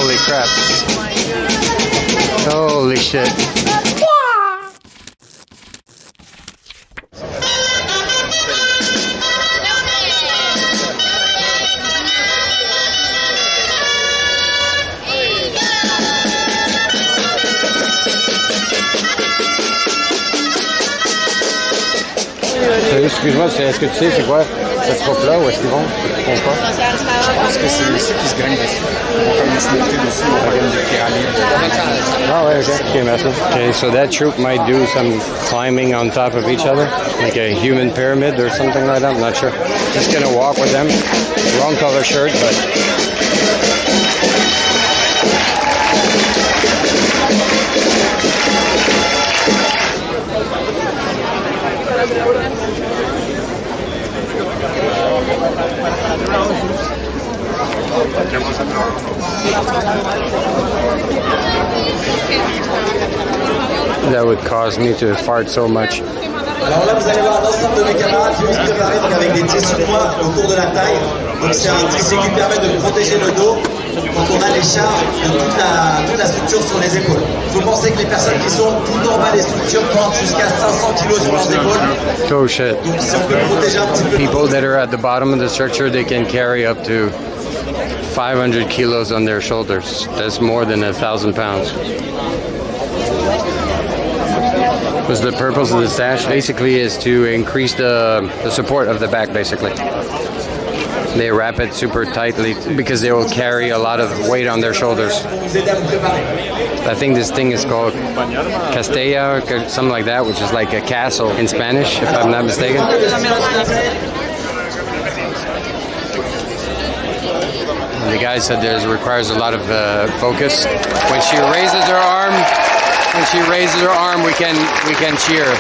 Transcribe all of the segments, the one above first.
Holy crap. Holy shit. Excuse-moi, est-ce que tu sais c'est quoi cette troupe-là ou est-ce qu'ils vont? Je pense que c'est ici qui se gagne dessus. On va faire une snipper dessus, on va gagner des pyramide. Oh, ouais, okay, merci. Okay, so that troop might do some climbing on top of each other, like a human pyramid or something like that. I'm not sure. Just gonna walk with them. Wrong color shirt, but. That would cause me to fart so much. Alors là, vous allez voir un ensemble de mes camarades qui vont se préparer donc avec des tissus points autour de la taille. Donc c'est un tissu qui permet de protéger le dos quand on a les charges de toute la structure sur les épaules. Il faut penser que les personnes qui sont tout en bas des structures portent jusqu'à 500 kg sur leurs épaules. Oh shit. Donc si on peut protéger un petit peu. People that are at the bottom of the structure, they can carry up to 500 kilos on their shoulders. That's more than 1,000 pounds. Because the purpose of the sash basically is to increase the support of the back, basically. They wrap it super tightly because they will carry a lot of weight on their shoulders. I think this thing is called Castell or something like that, which is like a castle in Spanish, if I'm not mistaken. The guy said it requires a lot of focus. When she raises her arm, we can cheer.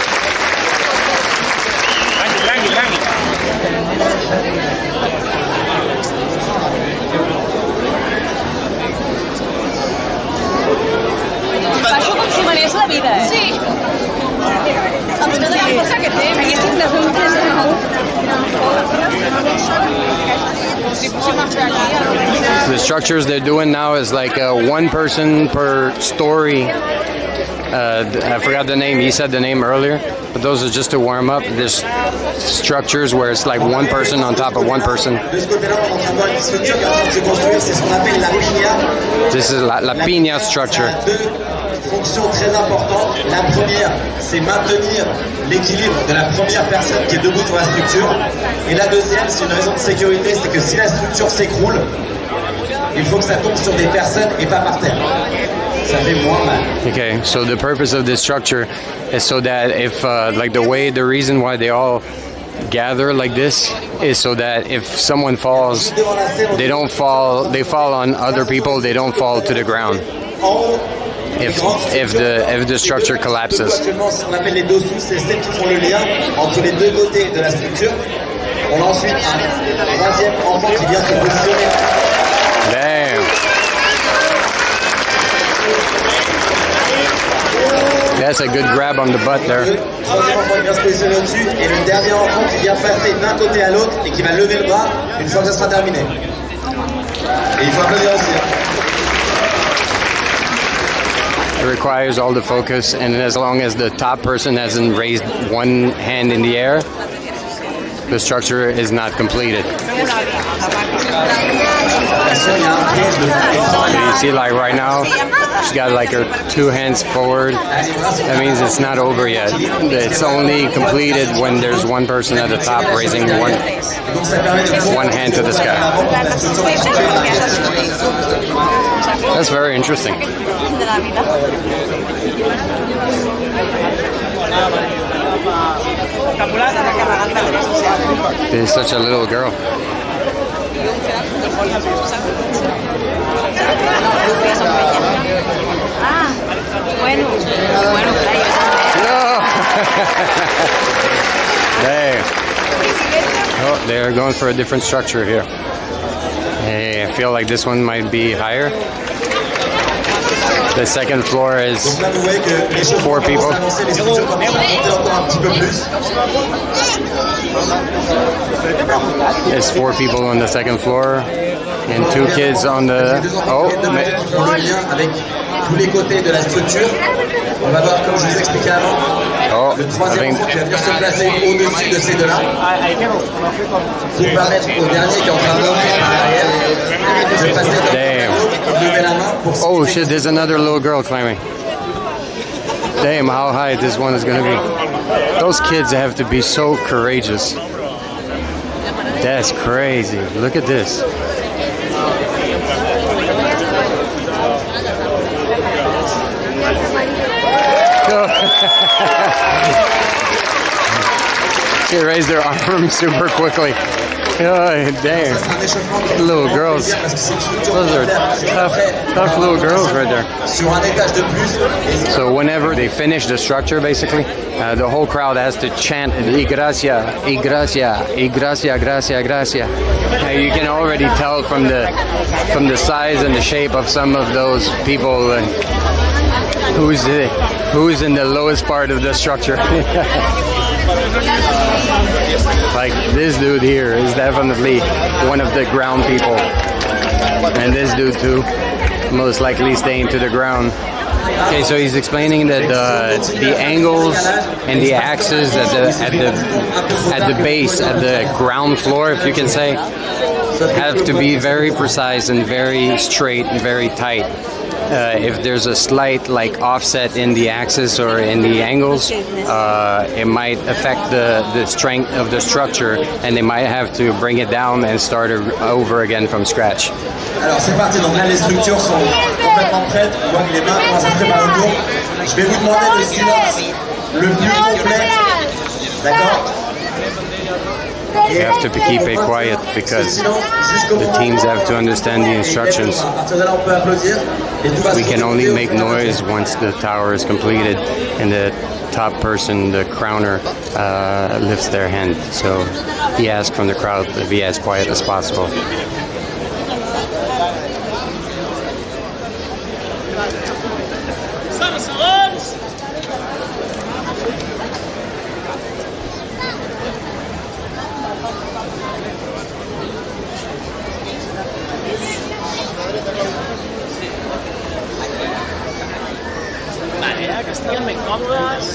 Això com si m'anés la vida, eh? Sí. Amb tota la força que té. Haguéssim de fer un 3 de 9. The structures they're doing now is like one person per story. I forgot the name. He said the name earlier, but those are just to warm up. There's structures where it's like one person on top of one person. This is la piña structure. Fonction très importante. La première, c'est maintenir l'équilibre de la première personne qui est debout sur la structure. Et la deuxième, c'est une raison de sécurité, c'est que si la structure s'écroule, il faut que ça tombe sur des personnes et pas par terre. Ça fait moins mal. Okay, so the purpose of this structure is so that if, the reason why they all gather like this is so that if someone falls, they don't fall, they fall on other people, they don't fall to the ground. If the structure collapses. On appelle les dessous, c'est celles qui font le lien entre les deux côtés de la structure. On a ensuite un troisième enfant qui vient se positionner. Damn. That's a good grab on the butt there. Le troisième enfant qui vient se positionner au-dessus et le dernier enfant qui vient passer d'un côté à l'autre et qui va lever le bras une fois que ça sera terminé. Et il faut applaudir aussi. It requires all the focus, and as long as the top person hasn't raised one hand in the air, the structure is not completed. You see, like right now, she's got like her two hands forward. That means it's not over yet. It's only completed when there's one person at the top raising one hand to the sky. That's very interesting. She's such a little girl. No! There. Oh, they're going for a different structure here. Hey, I feel like this one might be higher. The second floor is 4 people. There's 4 people on the second floor. And two kids on the... Oh, qui font le lien avec tous les côtés de la structure. On va voir, comme je vous expliquais avant, oh, le troisième enfant qui va venir se placer au-dessus de ces deux-là pour permettre au dernier qui est en train de monter par derrière de passer de lever la main pour... Oh shit, there's another little girl climbing. Damn, how high this one is going to be. Those kids have to be so courageous. That's crazy. Look at this. She raised their arms super quickly. Oh, damn. Little girls. Those are tough little girls right there. So whenever they finish the structure, basically, the whole crowd has to chant "Y gracia, y gracia, y gracia, gracia, gracia." Now you can already tell from the size and the shape of some of those people who's in the lowest part of the structure. Like this dude here is definitely one of the ground people, and this dude too, most likely staying to the ground. Okay, so he's explaining that the angles and the axes at the base, at the ground floor, if you can say, have to be very precise and very straight and very tight. If there's a slight offset in the axis or in the angles, it might affect the strength of the structure, and they might have to bring it down and start over again from scratch. Alors c'est parti, donc là les structures sont complètement prêtes, on voit que les mains commencent à se préparer autour. Je vais vous demander le silence le plus complet, d'accord? You have to keep it quiet because the teams have to understand the instructions. We can only make noise once the tower is completed and the top person, the crowner, lifts their hand. So he asked from the crowd to be as quiet as possible. Castell, ben còmodes.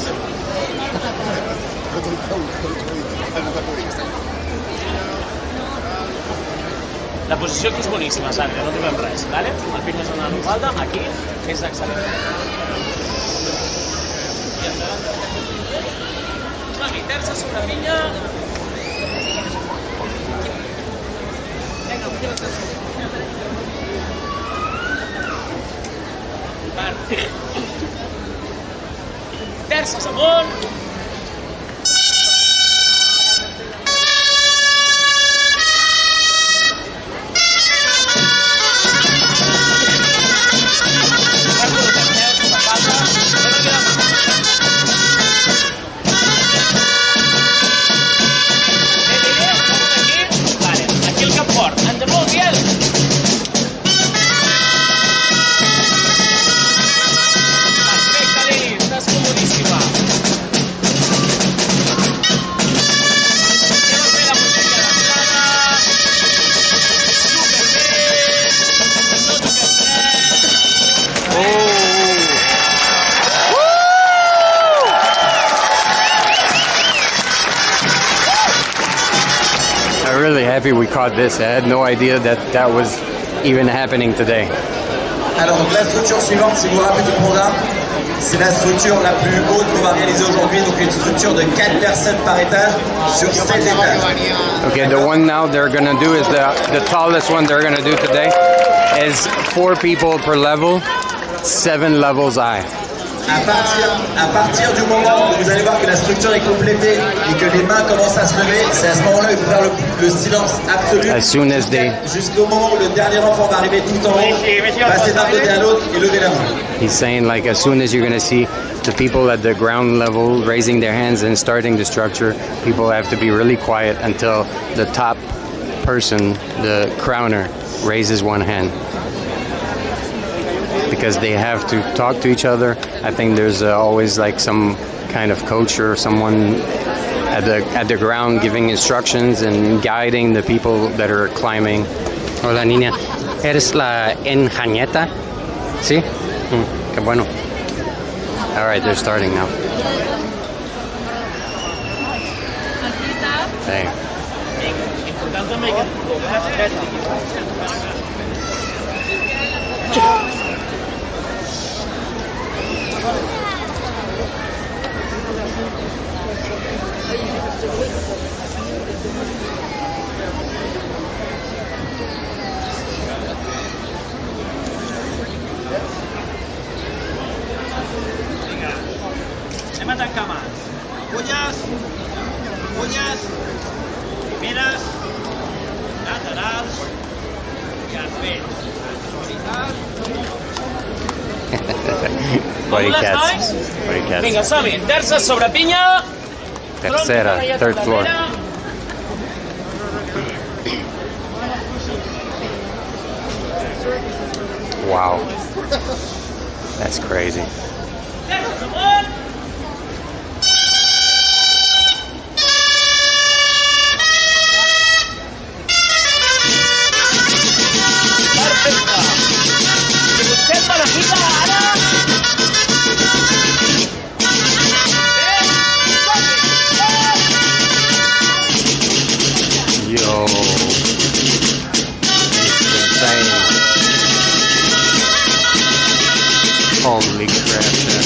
La posició aquí és boníssima, Sandra, no trobem res, ¿vale? El pit més on falta, aquí, és excel·lent. I terces, una pinya. Perfecte. Terces amunt. Aquí el cap fort. Endavant, Biel. I'm really happy we caught this. I had no idea that was even happening today. Alors donc la structure suivante, si vous vous rappelez du programme, c'est la structure la plus haute qu'on va réaliser aujourd'hui, donc une structure de 4 personnes par étage sur 7 étages. Okay, the one now they're gonna do is the tallest one they're gonna do today is 4 people per level, 7 levels high. À partir du moment où vous allez voir que la structure est complétée et que les mains commencent à se lever, c'est à ce moment-là qu'il faut faire le silence absolu. As soon as they... Jusqu'au moment où le dernier enfant va arriver tout en haut, passer d'un côté à l'autre et lever la main. He's saying like as soon as you're going to see the people at the ground level raising their hands and starting the structure, people have to be really quiet until the top person, the crowner, raises one hand. Because they have to talk to each other. I think there's always like some kind of coach or someone at the ground giving instructions and guiding the people that are climbing. Hola niña, ¿eres la enjañeta? ¿Sí? Qué bueno. Alright, they're starting now. Hey. Anem a tancar mans. Ulles, primeres, laterals i els vents. Body Mogudes, cats. nois? Body cats. Vinga, som-hi. Terça sobre pinya. Tercera, third floor. Wow. That's crazy. Yo. It's insane. Holy crap, man.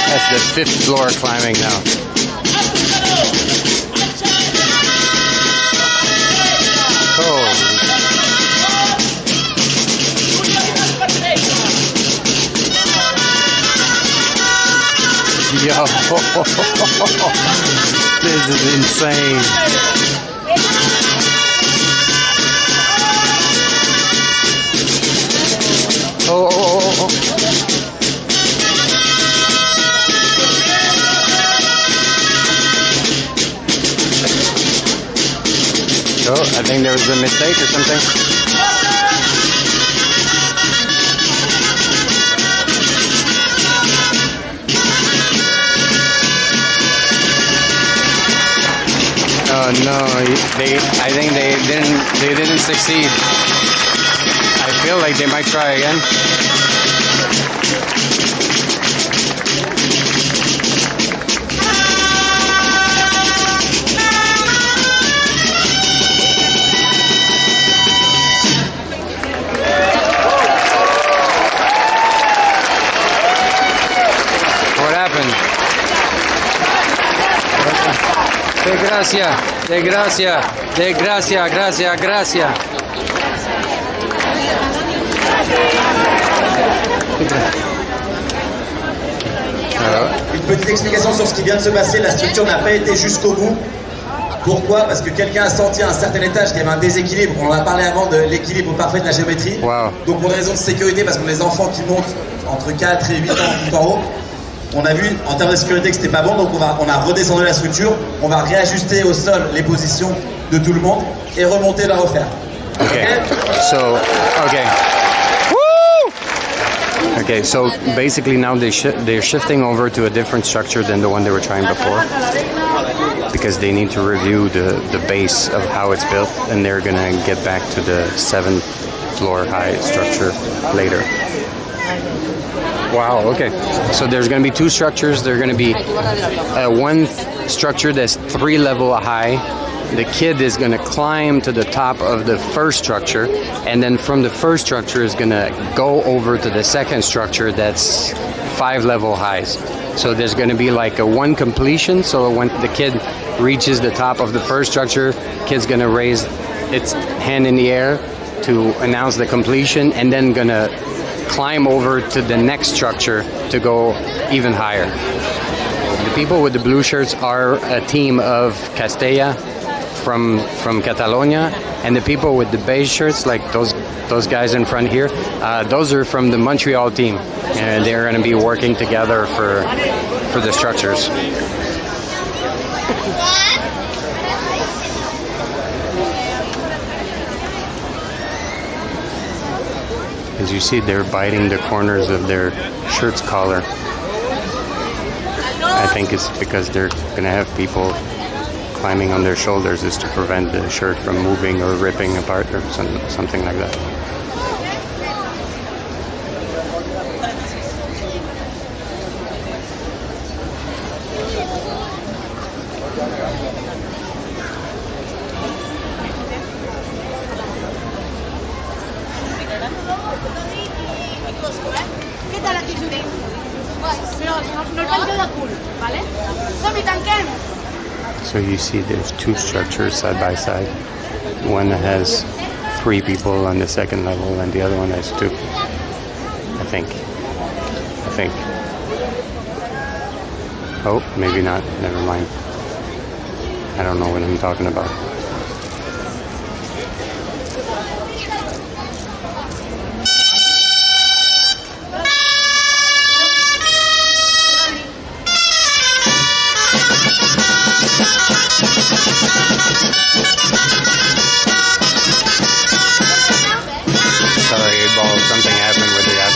That's the fifth floor climbing now. Holy. Yo, this is insane. Oh. Oh, I think there was a mistake or something. Oh no, I think they didn't succeed. I feel like they might try again. What happened? De gracia. Une petite explication sur ce qui vient de se passer, la structure n'a pas été jusqu'au bout. Pourquoi? Parce que quelqu'un a senti à un certain étage qu'il y avait un déséquilibre. On en a parlé avant de l'équilibre parfait de la géométrie. Wow. Donc pour des raisons de sécurité, parce qu'on a des enfants qui montent entre 4 et 8 ans tout en haut, on a vu en termes de sécurité que c'était pas bon, donc on a redescendu la structure, on va réajuster au sol les positions de tout le monde et remonter la refaire. Okay. Okay, so basically now they're shifting over to a different structure than the one they were trying before because they need to review the base of how it's built, and they're gonna get back to the 7th floor high structure later. Wow, okay. So there's going to be two structures. There's going to be one structure that's 3 levels high. The kid is going to climb to the top of the first structure, and then from the first structure is going to go over to the second structure that's 5 levels high. So there's going to be like a one completion. So when the kid reaches the top of the first structure, kid's going to raise its hand in the air to announce the completion, and then going to climb over to the next structure to go even higher. The people with the blue shirts are a team of Castell from Catalonia, and the people with the beige shirts, like those guys in front here, those are from the Montreal team, and they're going to be working together for the structures. As you see, they're biting the corners of their shirt's collar. I think it's because they're going to have people climbing on their shoulders, is to prevent the shirt from moving or ripping apart or something like that. Què tal aquí, Judit? Però no el penjo de cul, vale? Som-hi, tanquem! So you see there's two structures side by side. One has 3 people on the second level and the other one has 2. I think. Oh, maybe not. Never mind. I don't know what I'm talking about. Sorry, ball. Something happened with the app.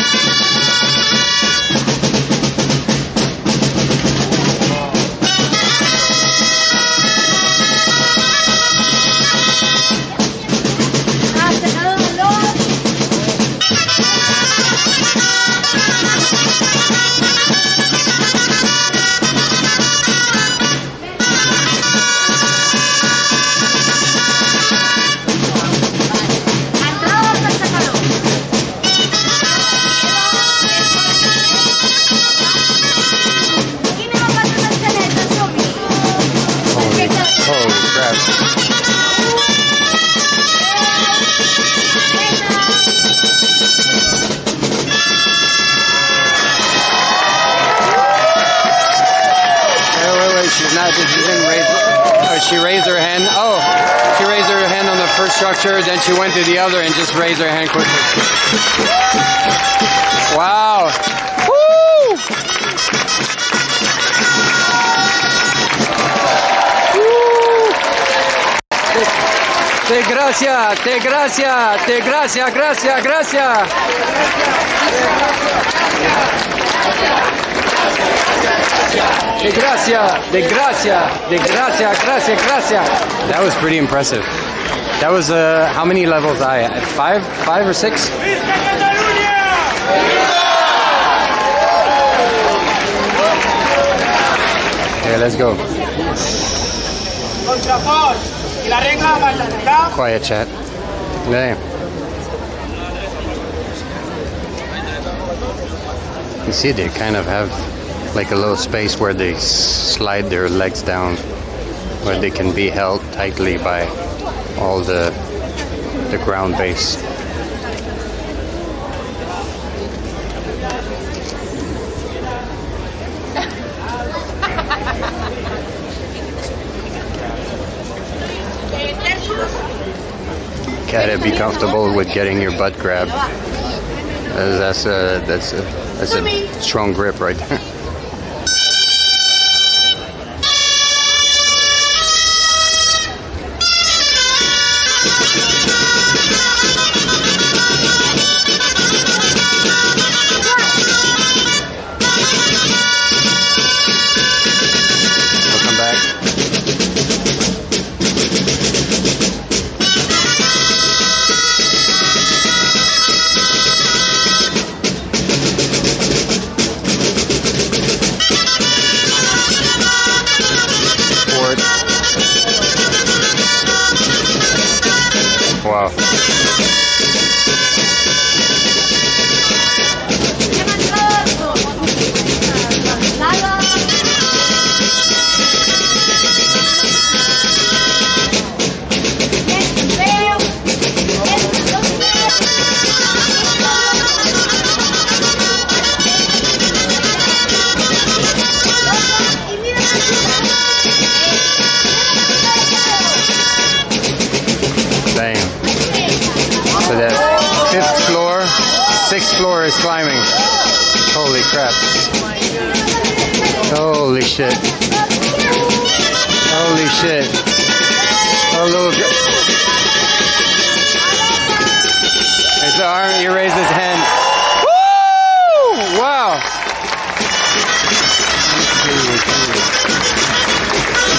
Holy crap. Wait, she's not, she didn't raise, she raised her hand, she raised her hand on the first structure, then she went to the other and just raised her hand quickly. Wow. Woo! Gracias. Gracias. That was pretty impressive. That was how many levels I at 5 or 6? Okay, let's go. Quiet chat. Yeah. You see, they kind of have like a little space where they slide their legs down, where they can be held tightly by all the ground base. Gotta be comfortable with getting your butt grabbed. That's a strong grip right there. Welcome back. Wow. So that 5th floor, 6th floor is climbing. Holy crap. Holy shit. Holy shit. Oh, little girl. It's the arm, he raised his hand. Woo! Wow.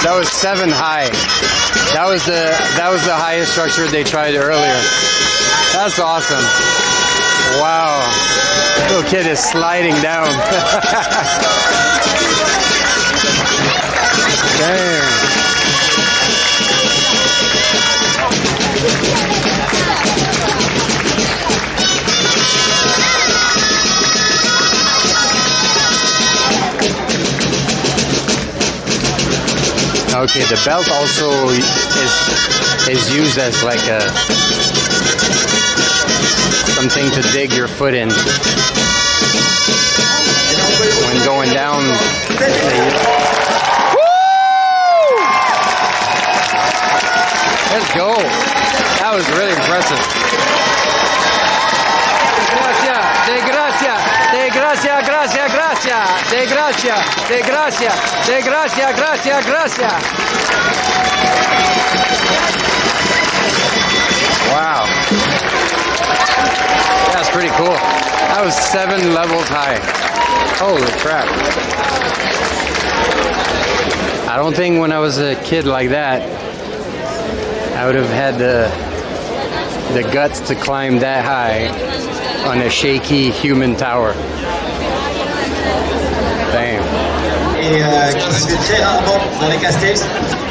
That was 7 high. That was the highest structure they tried earlier. That's awesome. Wow. Little kid is sliding down. Damn. Okay, the belt also is used as like a something to dig your foot in when going down. Woo! Let's go. That was really impressive. De gracia, de gracia, gracia, gracia, de gracia, de gracia, de gracia, gracia, gracia. Wow. That's pretty cool. That was 7 levels high. Holy crap. I don't think when I was a kid like that, I would have had the guts to climb that high on a shaky human tower. Damn. Et qui se fait très rarement dans les Castell.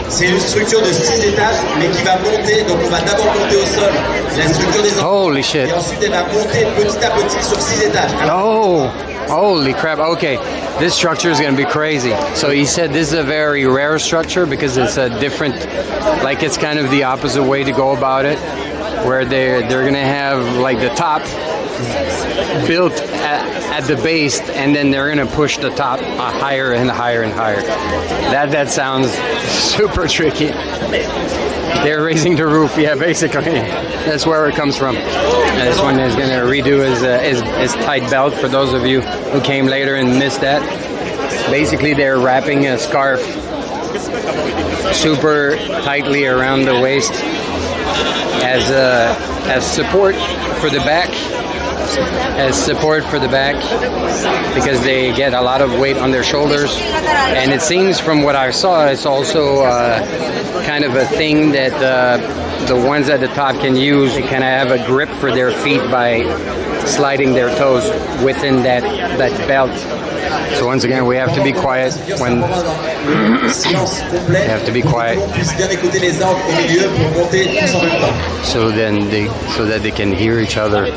C'est une structure de 6 étages, mais qui va monter. Donc on va d'abord monter au sol la structure des enfants. Holy shit. Et ensuite elle va monter petit à petit sur 6 étages. Oh, holy crap. Okay, this structure is going to be crazy. So he said this is a very rare structure because it's a different, like it's kind of the opposite way to go about it, where they're going to have like the top built at the base, and then they're gonna push the top higher and higher and higher. That sounds super tricky. They're raising the roof, yeah, basically. That's where it comes from. And this one is gonna redo his tight belt for those of you who came later and missed that. Basically, they're wrapping a scarf super tightly around the waist as support for the back. As support for the back, because they get a lot of weight on their shoulders, and it seems from what I saw it's also kind of a thing that the ones at the top can use. They kind of have a grip for their feet by sliding their toes within that belt. So once again, we have to be quiet when we have to be quiet. So that they can hear each other.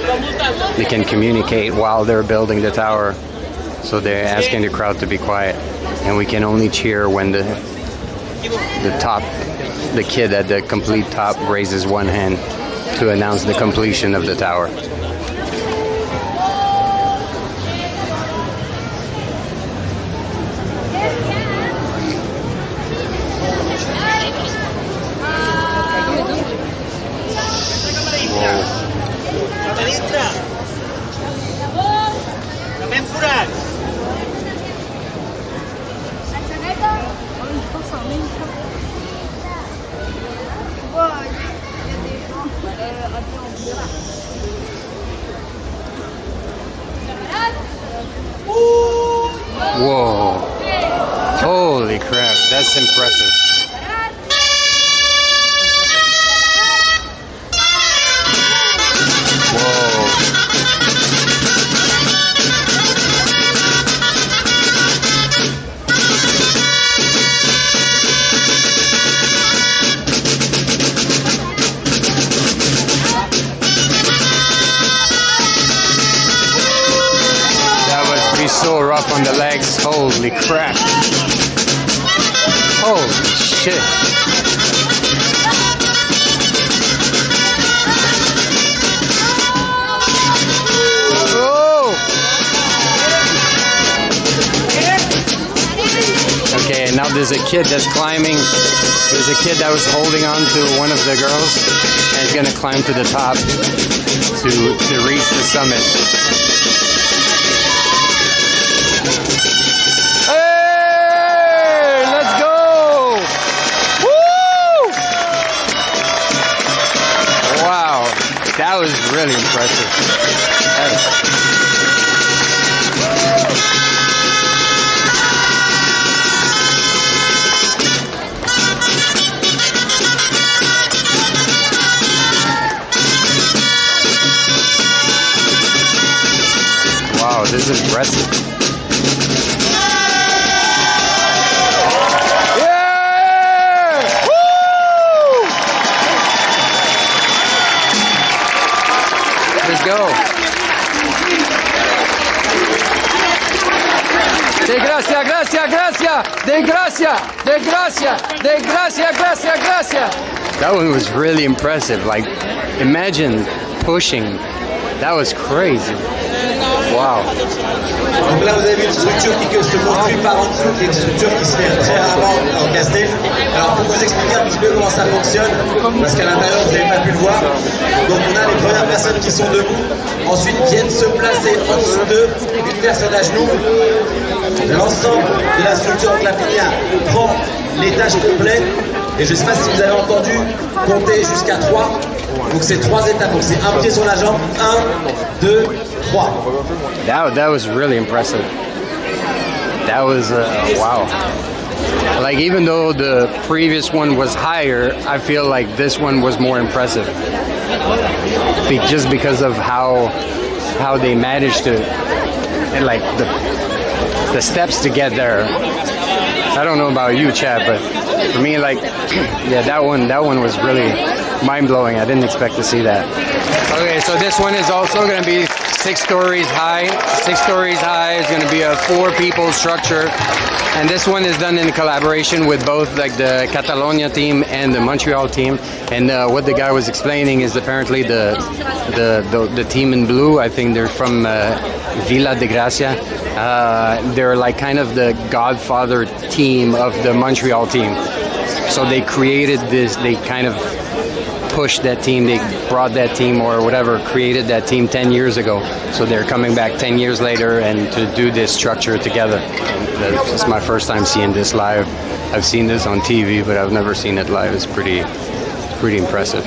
They can communicate while they're building the tower. So they're asking the crowd to be quiet, and we can only cheer when the kid at the complete top raises one hand to announce the completion of the tower. Whoa. Holy crap, that's impressive. Whoa. So rough on the legs, holy crap. Holy shit. Oh! Okay, now there's a kid that's climbing. There's a kid that was holding on to one of the girls and is gonna climb to the top to reach the summit. That was really impressive. Wow, this is impressive. Let's go. De gracia, gracia, gracia. De gracia, de gracia, de gracia, gracia, gracia. That one was really impressive. Like, imagine pushing. That was crazy. Wow. Donc là, vous avez vu une structure qui se construit par en dessous, qui est une structure qui se fait très rarement en Castell. Alors, pour vous expliquer un petit peu comment ça fonctionne, parce qu'à l'intérieur, vous n'avez pas pu le voir. Donc, on a les premières personnes qui sont debout, ensuite viennent se placer en dessous d'eux, une personne à genoux. L'ensemble de la structure, donc la pilière, prend l'étage complet. Et je ne sais pas si vous avez entendu compter jusqu'à 3. Donc c'est 3 étapes, donc c'est un pied sur la jambe, 1, 2, 3. That was really impressive. That was, wow. Like, even though the previous one was higher, I feel like this one was more impressive. Just because of how they managed to, and like the steps to get there. I don't know about you, Chad, but for me, like, yeah, that one was really mind-blowing. I didn't expect to see that. Okay, so this one is also going to be 6 stories high. 6 stories high. It's going to be a 4-people structure. And this one is done in collaboration with both like the Catalonia team and the Montreal team. And what the guy was explaining is apparently the team in blue, I think they're from Villa de Gracia. They're like kind of the godfather team of the Montreal team. So they created this, they kind of pushed that team, they brought that team or whatever, created that team 10 years ago. So they're coming back 10 years later and to do this structure together. And it's my first time seeing this live. I've seen this on TV, but I've never seen it live. It's pretty impressive.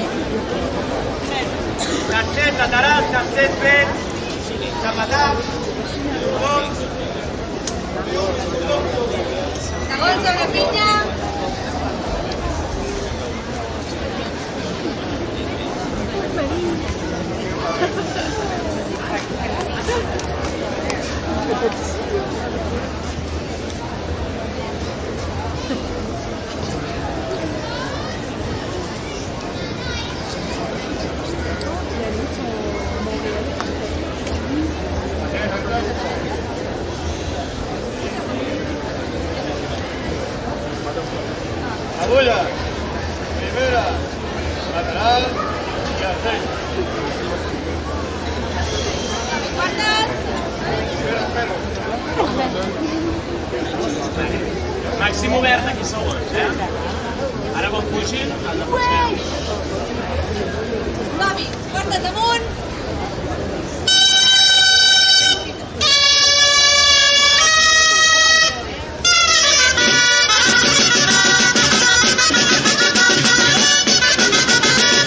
Primera, lateral y al Màxim obert aquí segons, Ara quan pugin, han de pujar. Glòbic, porta't amunt.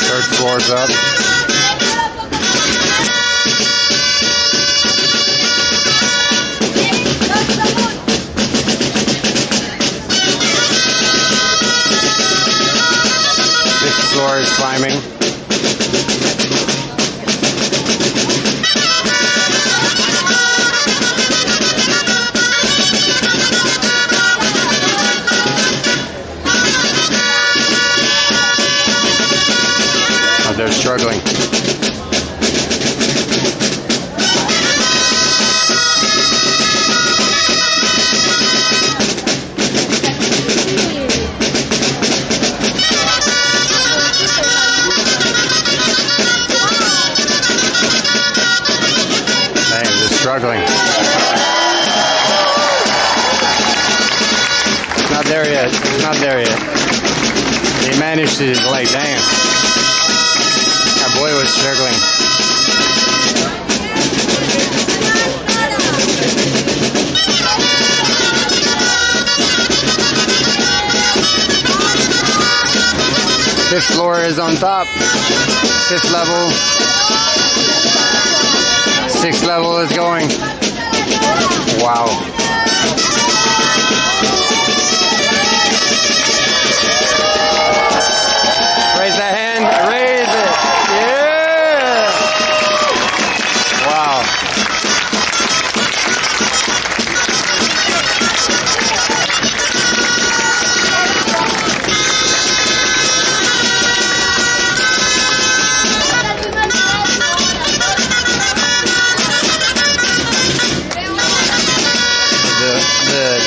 Third floor's up. Fifth floor is climbing. Oh, they're struggling. Struggling. It's not there yet. It's not there yet. They managed to, like, damn. That boy was struggling. Fifth floor is on top. Fifth level. Sixth level is going. Wow. Raise that hand. Raise it. Yeah. Wow.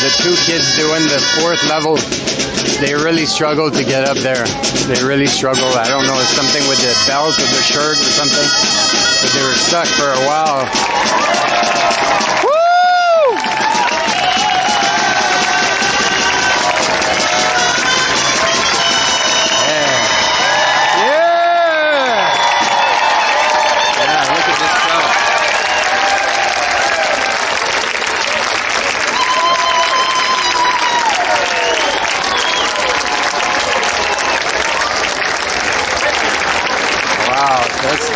The two kids doing the fourth level, they really struggle to get up there. They really struggle. I don't know, it's something with the belt of the shirt or something. But they were stuck for a while. Woo! Yeah. Yeah! Yeah, look at this stuff.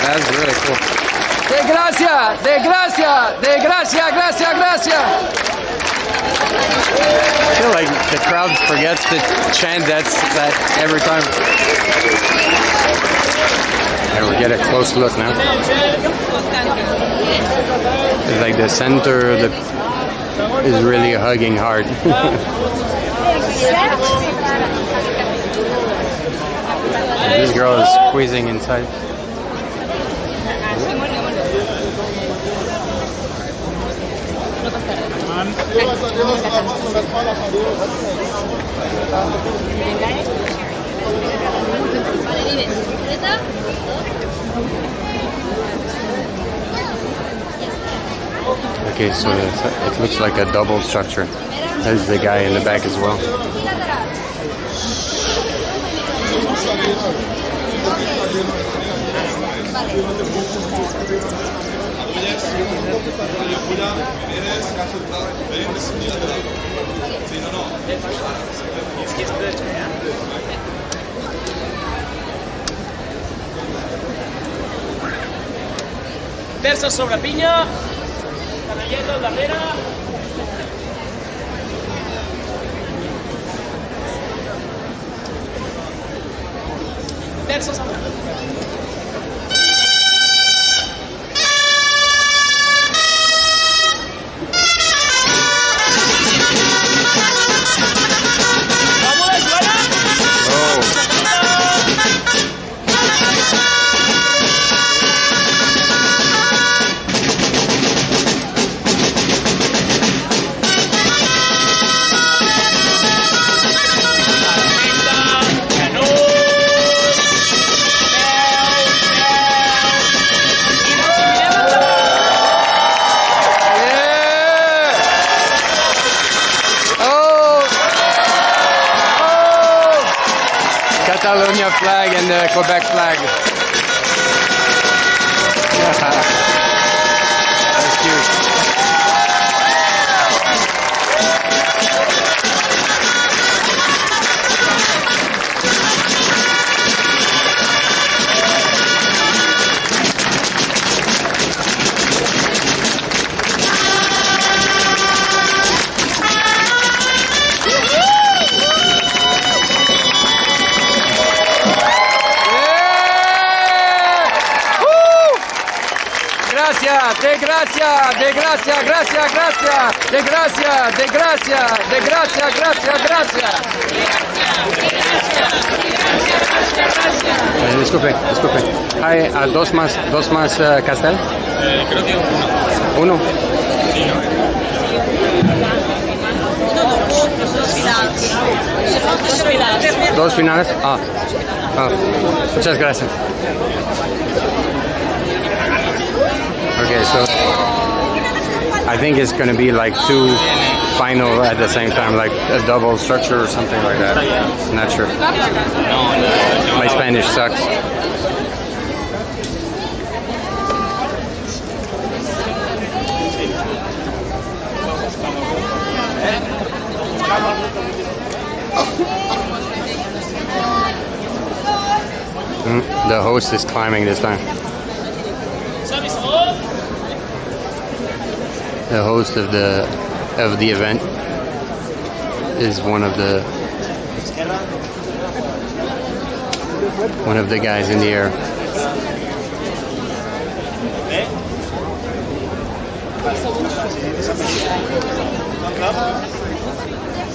That's really cool. De gracia, de gracia, de gracia, gracia, gracia. I feel like the crowd forgets to chant that every time. Here we get a close look now. It's like the center is really hugging hard. This girl is squeezing inside. Okay, so it looks like a double structure. There's the guy in the back as well. Terça sobre pinya, canalleta al darrere. Terça sobre Catalonia flag and the Quebec flag. That's cute. De gracia, de gracia, gracia, gracia, de gracia, de gracia, de gracia, gracia, gracia. Disculpe. ¿Hay dos más Castell? Creo que uno. ¿Uno? ¿Dos finales? Muchas gracias. Okay, so I think it's going to be like two final at the same time, like a double structure or something like that. Not sure. My Spanish sucks. The host is climbing this time. the host of the event, is one of the guys in the air.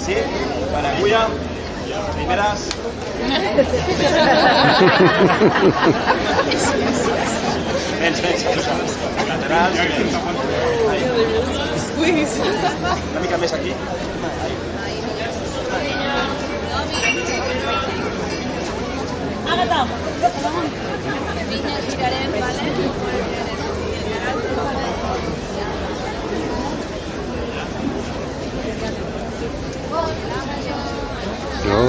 Sí, maracuya, primeras. Ven, lateral. Squeeze. Una mica més aquí. Agatha. Girarem, vale? No.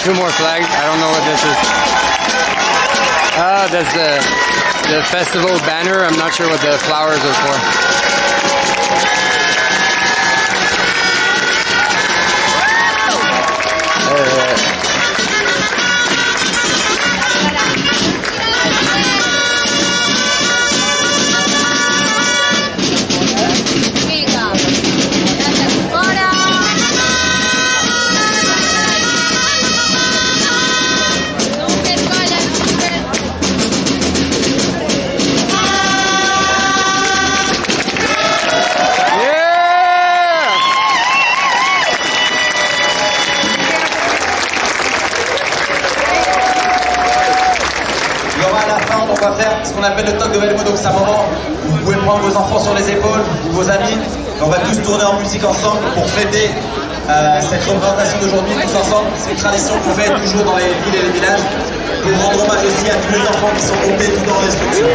Two more flags. I don't know what this is. That's the festival banner. I'm not sure what the flowers are for. On va faire ce qu'on appelle le toc de Velmo, donc c'est un moment où vous pouvez prendre vos enfants sur les épaules ou vos amis. On va tous tourner en musique ensemble pour fêter cette représentation d'aujourd'hui tous ensemble. C'est une tradition qu'on fait toujours dans les villes et les villages pour rendre hommage aussi à tous les enfants qui sont groupés tout dans les structures.